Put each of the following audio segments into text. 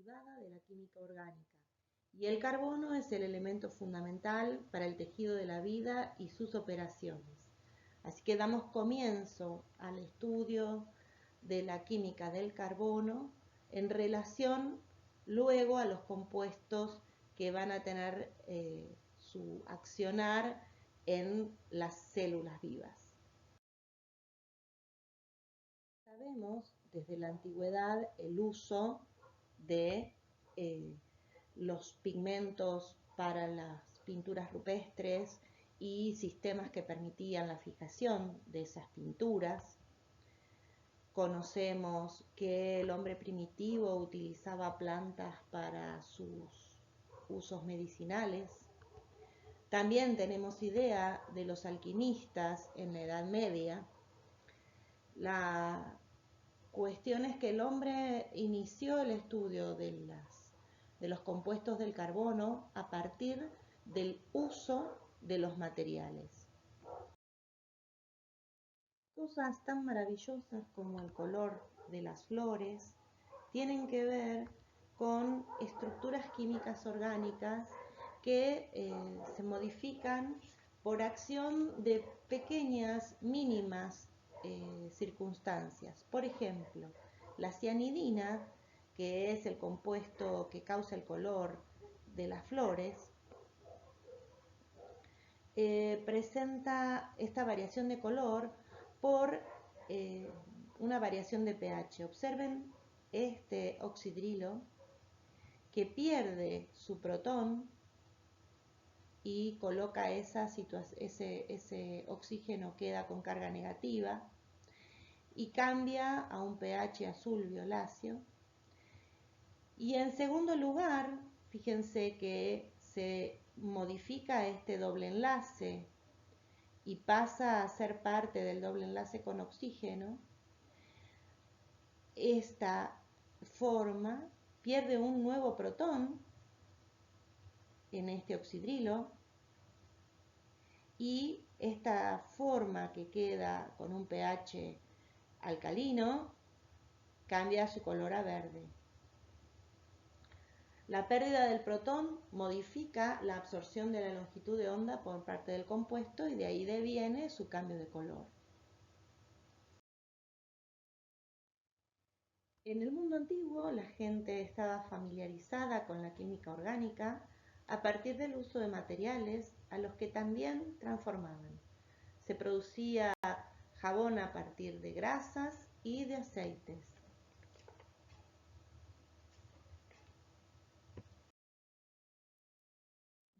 derivada de la química orgánica, y el carbono es el elemento fundamental para el tejido de la vida y sus operaciones. Así que damos comienzo al estudio de la química del carbono en relación luego a los compuestos que van a tener su accionar en las células vivas. Sabemos desde la antigüedad el uso de los pigmentos para las pinturas rupestres y sistemas que permitían la fijación de esas pinturas. Conocemos que el hombre primitivo utilizaba plantas para sus usos medicinales. También tenemos idea de los alquimistas en la Edad Media. La cuestión es que el hombre inició el estudio de los compuestos del carbono a partir del uso de los materiales. Cosas tan maravillosas como el color de las flores tienen que ver con estructuras químicas orgánicas que se modifican por acción de pequeñas, mínimas circunstancias. Por ejemplo, la cianidina, que es el compuesto que causa el color de las flores, presenta esta variación de color por una variación de pH. Observen este oxidrilo que pierde su protón y coloca ese oxígeno, queda con carga negativa y cambia a un pH azul violáceo. Y en segundo lugar, fíjense que se modifica este doble enlace y pasa a ser parte del doble enlace con oxígeno. Esta forma pierde un nuevo protón en este oxidrilo y esta forma que queda con un pH alcalino cambia su color a verde. La pérdida del protón modifica la absorción de la longitud de onda por parte del compuesto y de ahí deviene su cambio de color. En el mundo antiguo la gente estaba familiarizada con la química orgánica a partir del uso de materiales a los que también transformaban. Se producía jabón a partir de grasas y de aceites.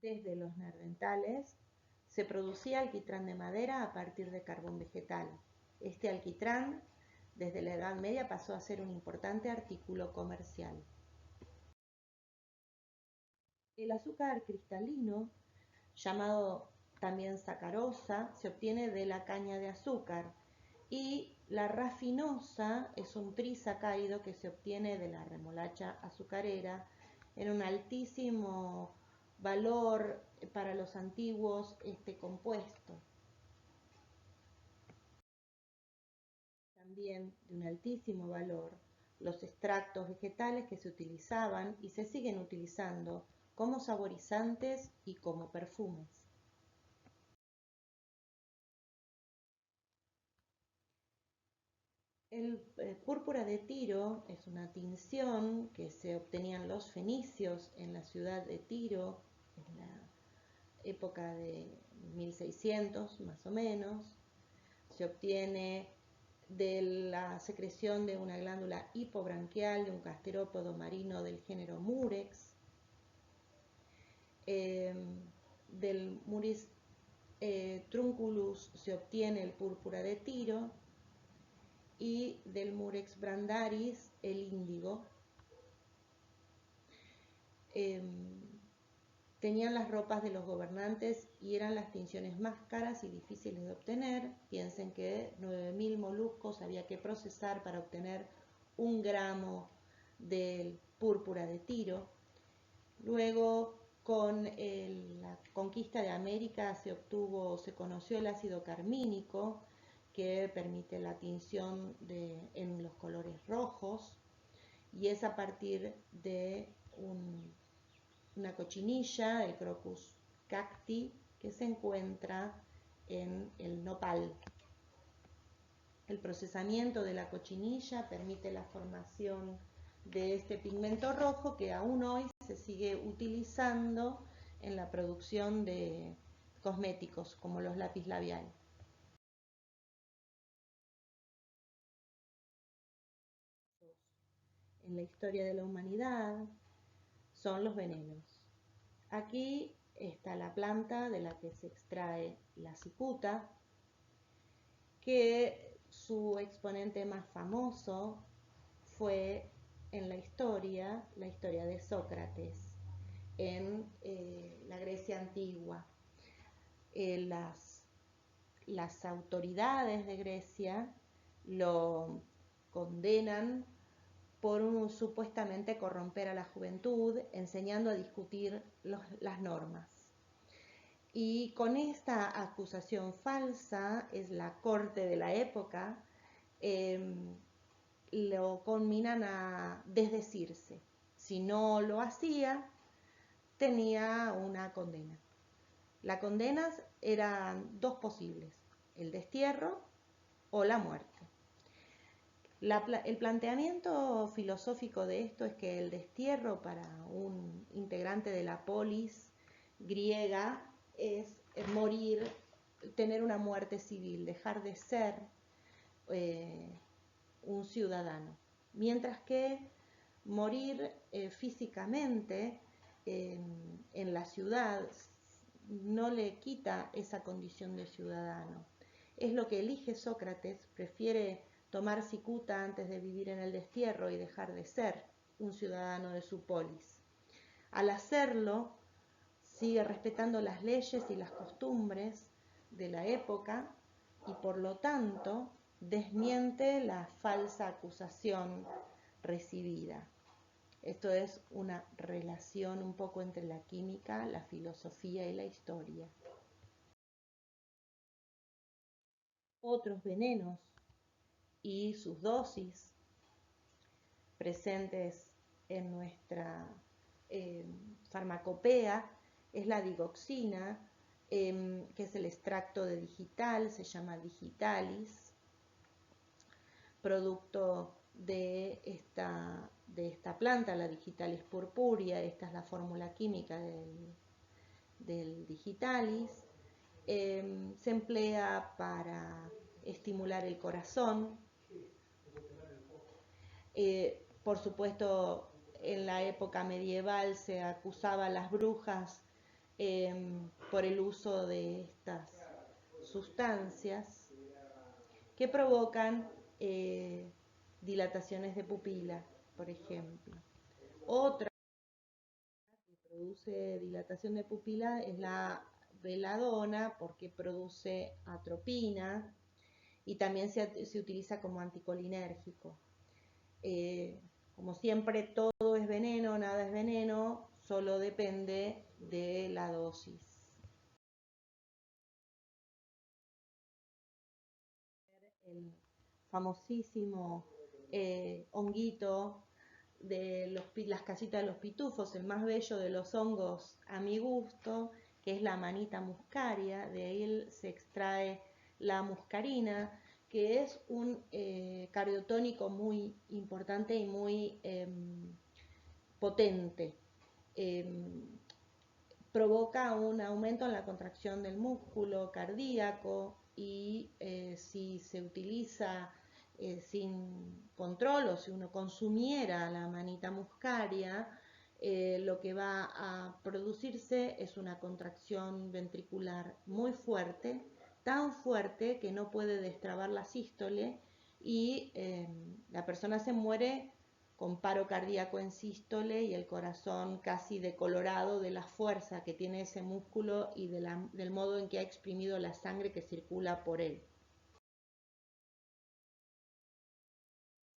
Desde los neandertales se producía alquitrán de madera a partir de carbón vegetal. Este alquitrán, desde la Edad Media, pasó a ser un importante artículo comercial. El azúcar cristalino, llamado también sacarosa, se obtiene de la caña de azúcar, y la rafinosa es un trisacárido que se obtiene de la remolacha azucarera en un altísimo valor para los antiguos este compuesto. También de un altísimo valor los extractos vegetales que se utilizaban y se siguen utilizando como saborizantes y como perfumes. El púrpura de Tiro es una tinción que se obtenían los fenicios en la ciudad de Tiro en la época de 1600 más o menos. Se obtiene de la secreción de una glándula hipobranquial de un gasterópodo marino del género Murex. Del Murex trunculus se obtiene el púrpura de Tiro y del Murex brandaris el índigo. Tenían las ropas de los gobernantes y eran las tinciones más caras y difíciles de obtener. Piensen que 9.000 moluscos había que procesar para obtener 1 gramo de púrpura de Tiro. Luego, con la conquista de América se conoció el ácido carmínico, que permite la tinción en los colores rojos, y es a partir de una cochinilla, el Crocus cacti, que se encuentra en el nopal. El procesamiento de la cochinilla permite la formación de este pigmento rojo que aún hoy se sigue utilizando en la producción de cosméticos como los lápiz labial. En la historia de la humanidad son los venenos. Aquí está la planta de la que se extrae la cicuta, que su exponente más famoso fue en la historia de Sócrates, en la Grecia antigua. Las autoridades de Grecia lo condenan por supuestamente corromper a la juventud, enseñando a discutir las normas. Y con esta acusación falsa, es la corte de la época, lo conminan a desdecirse. Si no lo hacía, tenía una condena. Las condenas eran dos posibles, el destierro o la muerte. El planteamiento filosófico de esto es que el destierro para un integrante de la polis griega es morir, tener una muerte civil, dejar de ser un ciudadano, mientras que morir físicamente en la ciudad no le quita esa condición de ciudadano. Es lo que elige Sócrates, prefiere tomar cicuta antes de vivir en el destierro y dejar de ser un ciudadano de su polis. Al hacerlo, sigue respetando las leyes y las costumbres de la época y por lo tanto desmiente la falsa acusación recibida. Esto es una relación un poco entre la química, la filosofía y la historia. Otros venenos y sus dosis presentes en nuestra farmacopea es la digoxina, que es el extracto de digital, se llama digitalis, producto de esta planta, la digitalis purpurea. Esta es la fórmula química del digitalis. Se emplea para estimular el corazón. Por supuesto, en la época medieval se acusaba a las brujas por el uso de estas sustancias que provocan dilataciones de pupila, por ejemplo. Otra que produce dilatación de pupila es la beladona, porque produce atropina y también se utiliza como anticolinérgico. Como siempre, todo es veneno, nada es veneno, solo depende de la dosis. El famosísimo honguito de las casitas de los pitufos, el más bello de los hongos a mi gusto, que es la Amanita muscaria. De ahí se extrae la muscarina, que es un cardiotónico muy importante y muy potente. Provoca un aumento en la contracción del músculo cardíaco y si se utiliza sin control o si uno consumiera la Amanita muscaria, lo que va a producirse es una contracción ventricular muy fuerte, tan fuerte que no puede destrabar la sístole y la persona se muere con paro cardíaco en sístole y el corazón casi decolorado de la fuerza que tiene ese músculo y del modo en que ha exprimido la sangre que circula por él.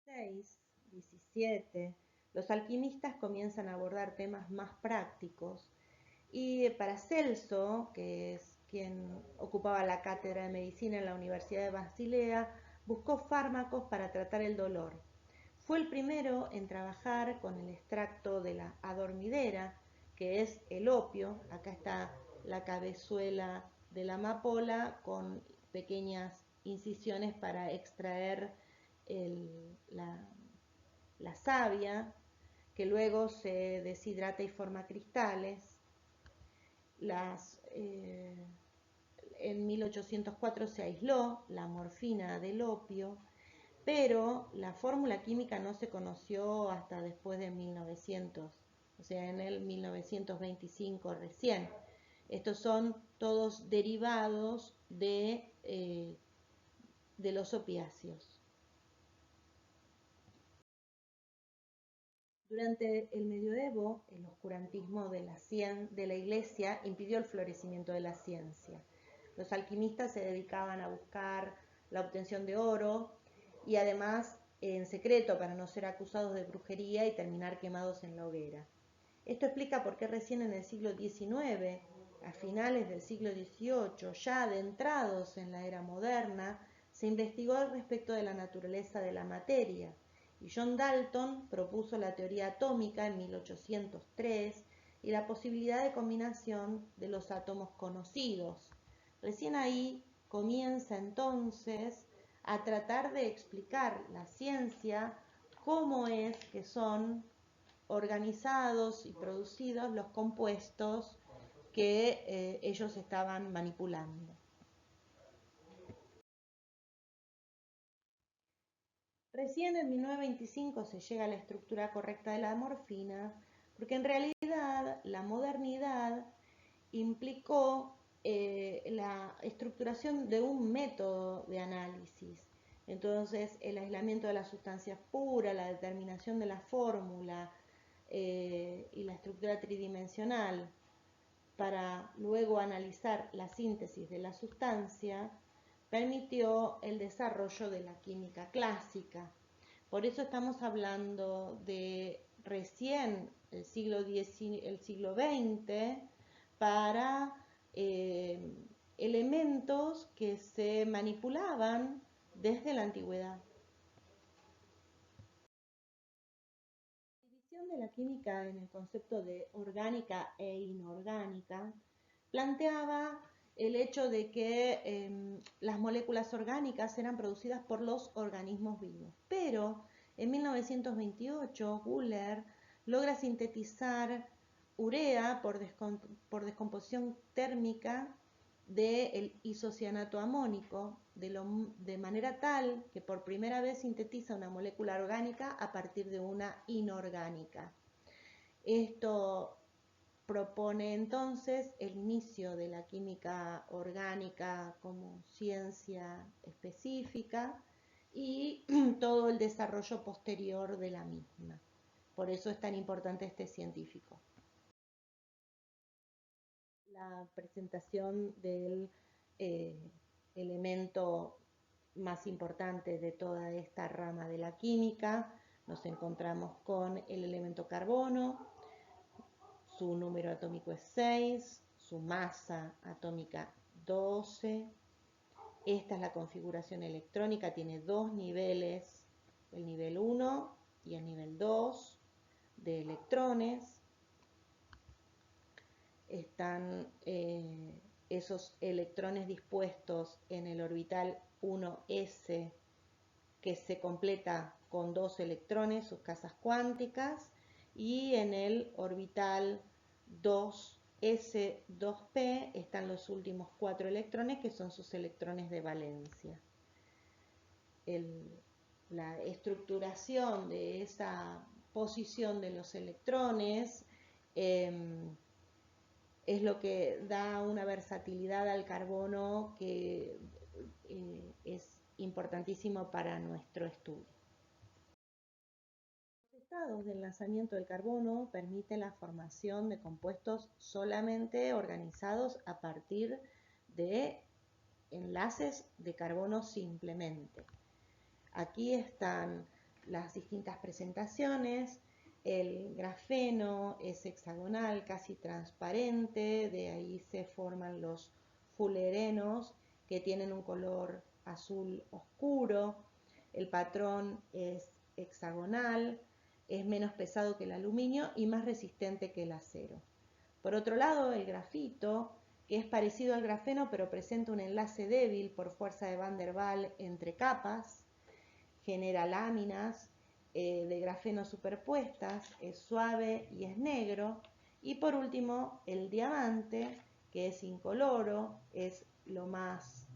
16, 17, los alquimistas comienzan a abordar temas más prácticos y para Celso, que es quien ocupaba la cátedra de medicina en la Universidad de Basilea, buscó fármacos para tratar el dolor. Fue el primero en trabajar con el extracto de la adormidera, que es el opio. Acá está la cabezuela de la amapola con pequeñas incisiones para extraer la savia, que luego se deshidrata y forma cristales. En 1804 se aisló la morfina del opio, pero la fórmula química no se conoció hasta después de 1900, o sea, en el 1925 recién. Estos son todos derivados de los opiáceos. Durante el medioevo, el oscurantismo de la Iglesia impidió el florecimiento de la ciencia. Los alquimistas se dedicaban a buscar la obtención de oro y además en secreto para no ser acusados de brujería y terminar quemados en la hoguera. Esto explica por qué recién en el siglo XIX, a finales del siglo XVIII, ya adentrados en la era moderna, se investigó respecto de la naturaleza de la materia. Y John Dalton propuso la teoría atómica en 1803 y la posibilidad de combinación de los átomos conocidos. Recién ahí comienza entonces a tratar de explicar la ciencia cómo es que son organizados y producidos los compuestos que ellos estaban manipulando. Recién en 1925 se llega a la estructura correcta de la morfina, porque en realidad la modernidad implicó la estructuración de un método de análisis. Entonces, el aislamiento de las sustancias puras, la determinación de la fórmula y la estructura tridimensional para luego analizar la síntesis de la sustancia, permitió el desarrollo de la química clásica. Por eso estamos hablando de recién el siglo XX para elementos que se manipulaban desde la antigüedad. La división de la química en el concepto de orgánica e inorgánica planteaba el hecho de que las moléculas orgánicas eran producidas por los organismos vivos. Pero en 1928 Wöhler logra sintetizar urea por descomposición térmica del isocianato amónico, de manera tal que por primera vez sintetiza una molécula orgánica a partir de una inorgánica. Esto propone entonces el inicio de la química orgánica como ciencia específica y todo el desarrollo posterior de la misma. Por eso es tan importante este científico. La presentación del elemento más importante de toda esta rama de la química, nos encontramos con el elemento carbono. Su número atómico es 6, su masa atómica 12. Esta es la configuración electrónica, tiene dos niveles, el nivel 1 y el nivel 2 de electrones. Están esos electrones dispuestos en el orbital 1s, que se completa con dos electrones, sus casas cuánticas, y en el orbital 2s2p están los últimos 4 electrones, que son sus electrones de valencia. La estructuración de esa posición de los electrones es lo que da una versatilidad al carbono que es importantísimo para nuestro estudio. Los estados de enlazamiento del carbono permiten la formación de compuestos solamente organizados a partir de enlaces de carbono simplemente. Aquí están las distintas presentaciones. El grafeno es hexagonal, casi transparente, de ahí se forman los fulerenos que tienen un color azul oscuro. El patrón es hexagonal, es menos pesado que el aluminio y más resistente que el acero. Por otro lado, el grafito, que es parecido al grafeno pero presenta un enlace débil por fuerza de Van der Waals entre capas, genera láminas de grafeno superpuestas, es suave y es negro. Y por último, el diamante, que es incoloro, es lo más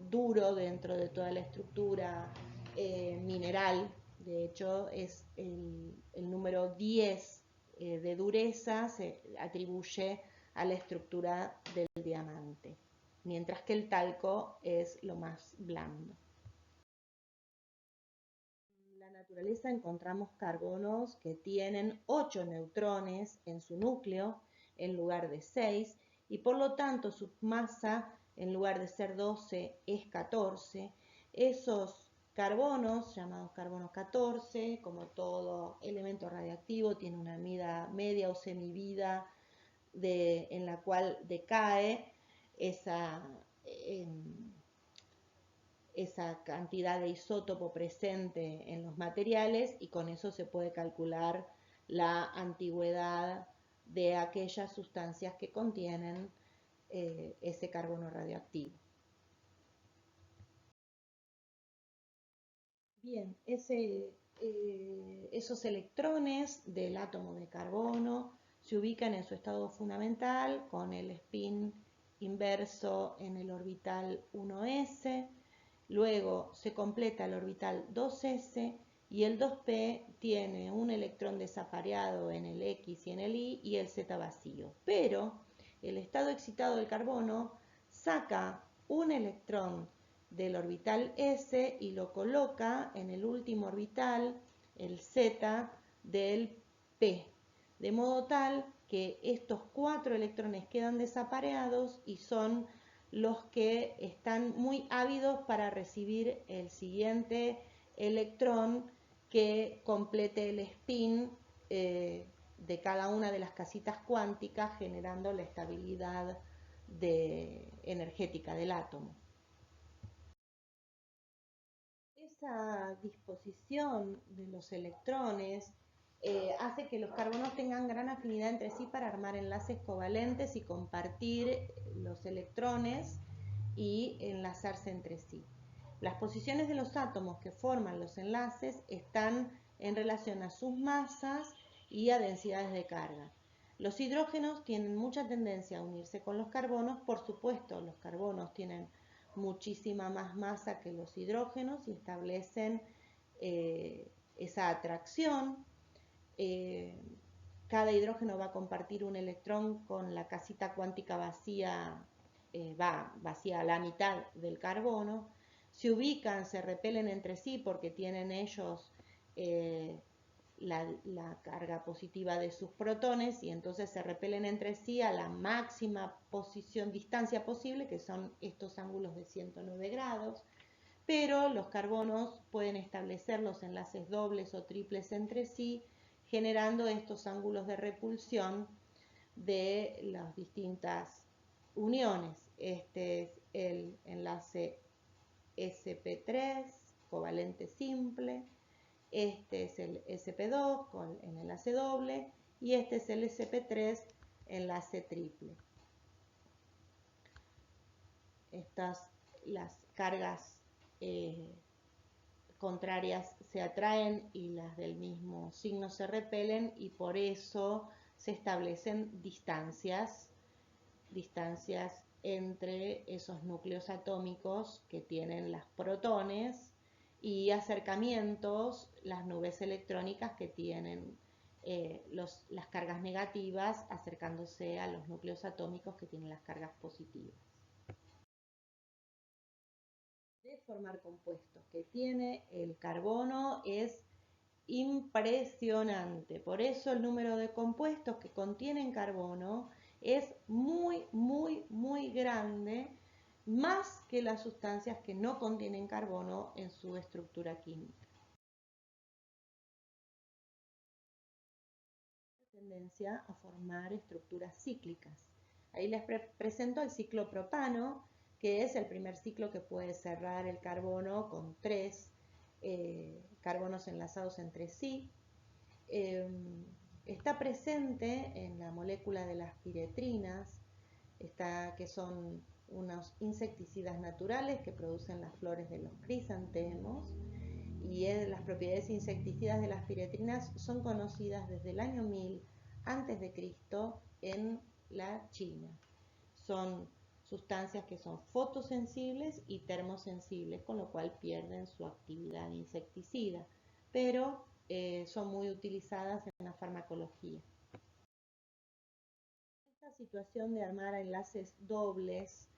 duro dentro de toda la estructura mineral. De hecho, es el número 10 de dureza, se atribuye a la estructura del diamante, mientras que el talco es lo más blando. En la naturaleza encontramos carbonos que tienen 8 neutrones en su núcleo en lugar de 6 y por lo tanto su masa en lugar de ser 12 es 14. Esos carbonos, llamados carbono 14, como todo elemento radiactivo, tiene una vida media o semivida en la cual decae esa cantidad de isótopo presente en los materiales y con eso se puede calcular la antigüedad de aquellas sustancias que contienen ese carbono radioactivo. Bien, esos electrones del átomo de carbono se ubican en su estado fundamental con el spin inverso en el orbital 1s. Luego se completa el orbital 2s y el 2p tiene un electrón desapareado en el X y en el Y y el Z vacío. Pero el estado excitado del carbono saca un electrón del orbital S y lo coloca en el último orbital, el Z del P, de modo tal que estos 4 electrones quedan desapareados y son los que están muy ávidos para recibir el siguiente electrón que complete el spin de cada una de las casitas cuánticas, generando la estabilidad energética del átomo. Esa disposición de los electrones hace que los carbonos tengan gran afinidad entre sí para armar enlaces covalentes y compartir los electrones y enlazarse entre sí. Las posiciones de los átomos que forman los enlaces están en relación a sus masas y a densidades de carga. Los hidrógenos tienen mucha tendencia a unirse con los carbonos. Por supuesto, los carbonos tienen muchísima más masa que los hidrógenos y establecen esa atracción. Cada hidrógeno va a compartir un electrón con la casita cuántica vacía, vacía a la mitad del carbono. Se ubican, se repelen entre sí porque tienen ellos la carga positiva de sus protones y entonces se repelen entre sí a la máxima distancia posible, que son estos ángulos de 109 grados, pero los carbonos pueden establecer los enlaces dobles o triples entre sí, generando estos ángulos de repulsión de las distintas uniones. Este es el enlace sp3, covalente simple. Este es el sp2 con el enlace doble y este es el sp3 enlace triple. Las cargas contrarias se atraen y las del mismo signo se repelen y por eso se establecen distancias entre esos núcleos atómicos que tienen los protones y acercamientos, las nubes electrónicas que tienen las cargas negativas acercándose a los núcleos atómicos que tienen las cargas positivas. De formar compuestos que tiene el carbono es impresionante. Por eso el número de compuestos que contienen carbono es muy, muy, muy grande, más que las sustancias que no contienen carbono en su estructura química. Tendencia a formar estructuras cíclicas. Ahí les presento el ciclopropano, que es el primer ciclo que puede cerrar el carbono con 3 carbonos enlazados entre sí. Está presente en la molécula de las piretrinas, que son unos insecticidas naturales que producen las flores de los crisantemos, y las propiedades insecticidas de las piretrinas son conocidas desde el año 1000 a.C. en la China. Son sustancias que son fotosensibles y termosensibles, con lo cual pierden su actividad insecticida, pero son muy utilizadas en la farmacología. Esta situación de armar enlaces dobles,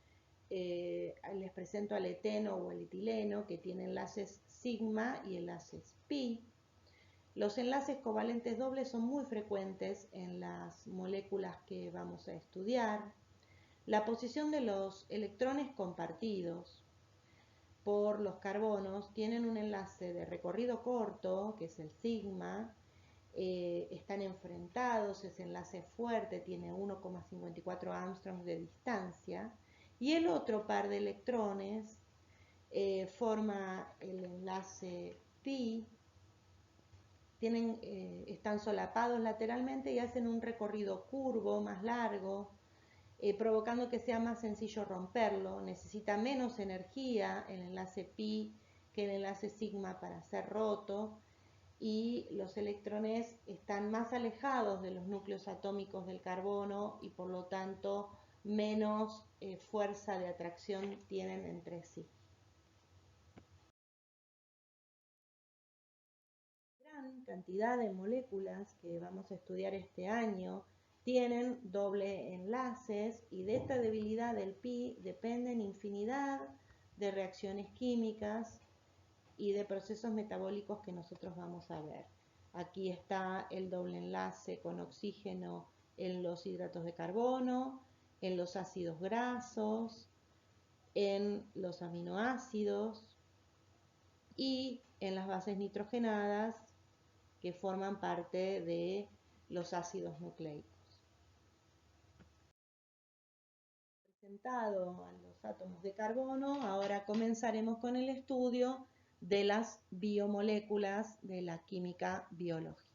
les presento al eteno o al etileno, que tiene enlaces sigma y enlaces pi. Los enlaces covalentes dobles son muy frecuentes en las moléculas que vamos a estudiar. La posición de los electrones compartidos por los carbonos tienen un enlace de recorrido corto, que es el sigma. Están enfrentados, ese enlace fuerte tiene 1,54 angstroms de distancia, y el otro par de electrones forma el enlace pi. Están solapados lateralmente y hacen un recorrido curvo más largo, provocando que sea más sencillo romperlo. Necesita menos energía el enlace pi que el enlace sigma para ser roto, y los electrones están más alejados de los núcleos atómicos del carbono y por lo tanto menos fuerza de atracción tienen entre sí. Gran cantidad de moléculas que vamos a estudiar este año tienen doble enlaces, y de esta debilidad del pi dependen infinidad de reacciones químicas y de procesos metabólicos que nosotros vamos a ver. Aquí está el doble enlace con oxígeno en los hidratos de carbono, en los ácidos grasos, en los aminoácidos y en las bases nitrogenadas que forman parte de los ácidos nucleicos. Presentado a los átomos de carbono, ahora comenzaremos con el estudio de las biomoléculas de la química biológica.